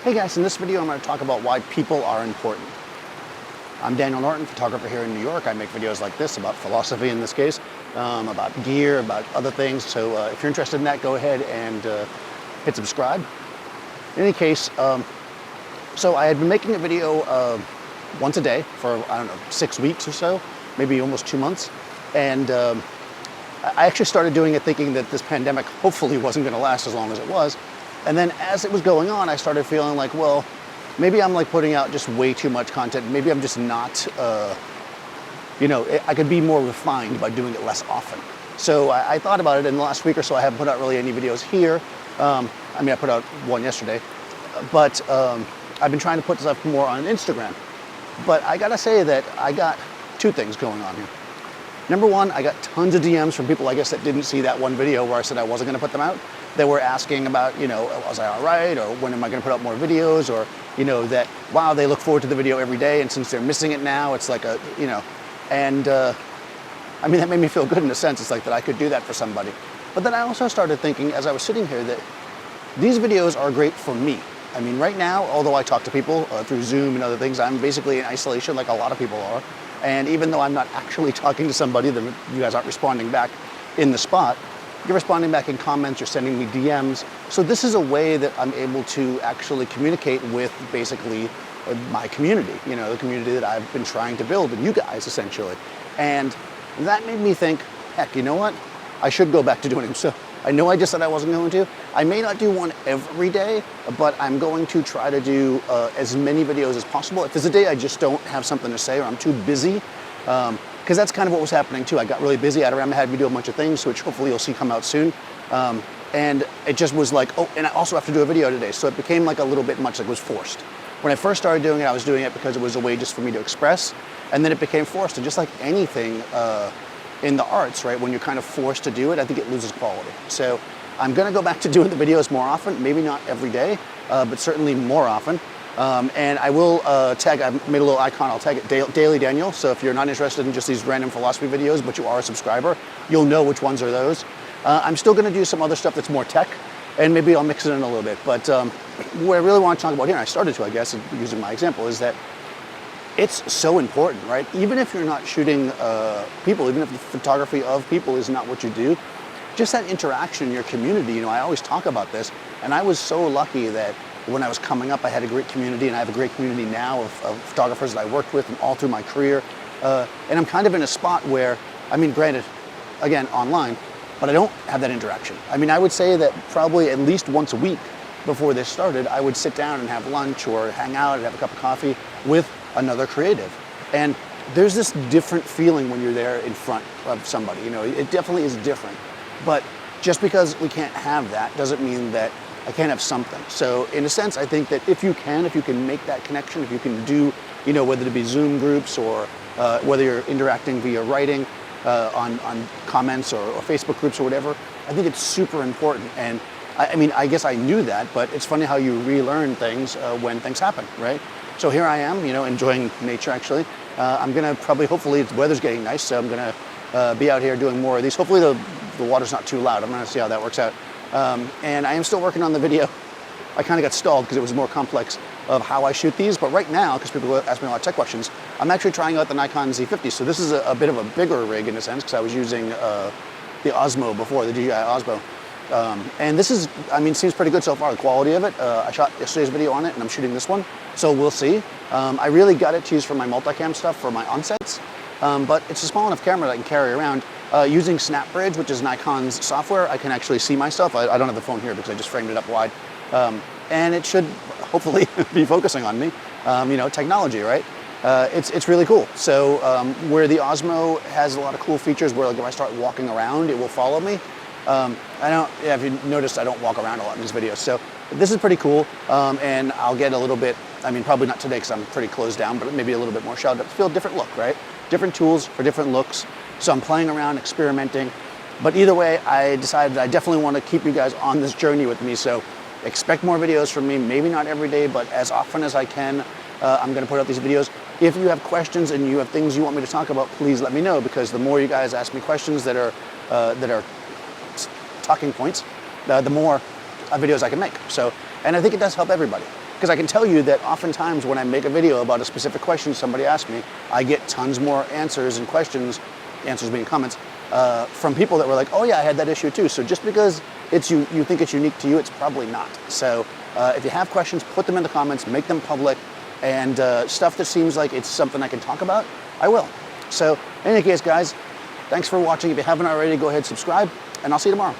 Hey guys, in this video I'm going to talk about why people are important. I'm Daniel Norton, photographer here in New York. I make videos like this about philosophy in this case, about gear, about other things. So if you're interested in that, go ahead and hit subscribe. In any case, so I had been making a video once a day for, I don't know, 6 weeks or so, maybe almost 2 months. And I actually started doing it thinking that this pandemic hopefully wasn't going to last as long as it was. And then as it was going on, I started feeling like, well, maybe I'm like putting out just way too much content. Maybe I'm just not, I could be more refined by doing it less often. So I thought about it in the last week or so. I haven't put out really any videos here. I put out one yesterday, but I've been trying to put stuff more on Instagram. But I gotta say that I got two things going on here. Number one, I got tons of DMs from people, I guess, that didn't see that one video where I said I wasn't gonna put them out. They were asking about, was I all right? Or when am I gonna put out more videos? Or, that, wow, they look forward to the video every day. And since they're missing it now, it's like that made me feel good in a sense. It's like that I could do that for somebody. But then I also started thinking as I was sitting here that these videos are great for me. I mean, right now, although I talk to people through Zoom and other things, I'm basically in isolation like a lot of people are. And even though I'm not actually talking to somebody, that you guys aren't responding back in the spot, you're responding back in comments, you're sending me DMs. So this is a way that I'm able to actually communicate with basically my community, the community that I've been trying to build, and you guys essentially. And that made me think, heck, you know what? I should go back to doing them. So I know I just said I wasn't going to. I may not do one every day, but I'm going to try to do as many videos as possible. If there's a day I just don't have something to say or I'm too busy, because that's kind of what was happening too. I got really busy. Adorama had me do a bunch of things, which hopefully you'll see come out soon. And it just was like, oh, and I also have to do a video today. So it became like a little bit much like it was forced. When I first started doing it, I was doing it because it was a way just for me to express. And then it became forced. And just like anything in the arts, right, when you're kind of forced to do it, I think it loses quality. So I'm going to go back to doing the videos more often, maybe not every day, but certainly more often. And I will tag, I made a little icon, I'll tag it Daily Daniel. So if you're not interested in just these random philosophy videos, but you are a subscriber, you'll know which ones are those. I'm still going to do some other stuff that's more tech, and maybe I'll mix it in a little bit. But what I really want to talk about here, and I started to, I guess, using my example, is that it's so important, right? Even if you're not shooting people, even if the photography of people is not what you do, just that interaction in your community, I always talk about this, and I was so lucky that when I was coming up, I had a great community, and I have a great community now of photographers that I worked with and all through my career. And I'm kind of in a spot where, granted, again, online, but I don't have that interaction. I would say that probably at least once a week before this started, I would sit down and have lunch or hang out and have a cup of coffee with another creative. And there's this different feeling when you're there in front of somebody. It definitely is different. But just because we can't have that doesn't mean that I can't have something. So in a sense, I think that if you can make that connection, if you can do, whether it be Zoom groups or whether you're interacting via writing on comments or Facebook groups or whatever, I think it's super important. And I guess I knew that, but it's funny how you relearn things when things happen, right? So here I am, enjoying nature actually. I'm gonna hopefully the weather's getting nice, so I'm gonna be out here doing more of these. Hopefully the water's not too loud. I'm gonna see how that works out. And I am still working on the video. I kind of got stalled because it was more complex of how I shoot these, but right now, because people ask me a lot of tech questions, I'm actually trying out the Nikon Z50. So this is a bit of a bigger rig in a sense, because I was using the Osmo before, the DJI Osmo. And this is, seems pretty good so far, the quality of it. I shot yesterday's video on it, and I'm shooting this one, so we'll see. I really got it to use for my multicam stuff, for my onsets, but it's a small enough camera that I can carry around. Using SnapBridge, which is Nikon's software, I can actually see myself. I don't have the phone here because I just framed it up wide. And it should hopefully be focusing on me. Technology, right? It's really cool. So where the Osmo has a lot of cool features where like if I start walking around, it will follow me. If you noticed, I don't walk around a lot in these videos. So this is pretty cool. And I'll get a little bit, probably not today because I'm pretty closed down, but maybe a little bit more shot up to feel a different look, right? Different tools for different looks. So I'm playing around, experimenting. But either way, I decided I definitely want to keep you guys on this journey with me. So expect more videos from me, maybe not every day, but as often as I can, I'm going to put out these videos. If you have questions and you have things you want me to talk about, please let me know, because the more you guys ask me questions that are talking points, the more videos I can make. So, and I think it does help everybody. Because I can tell you that oftentimes when I make a video about a specific question somebody asked me, I get tons more answers and questions, answers being comments, from people that were like, oh yeah, I had that issue too. So just because you think it's unique to you, it's probably not. So if you have questions, put them in the comments, make them public, and stuff that seems like it's something I can talk about, I will. So in any case, guys, thanks for watching. If you haven't already, go ahead and subscribe, and I'll see you tomorrow.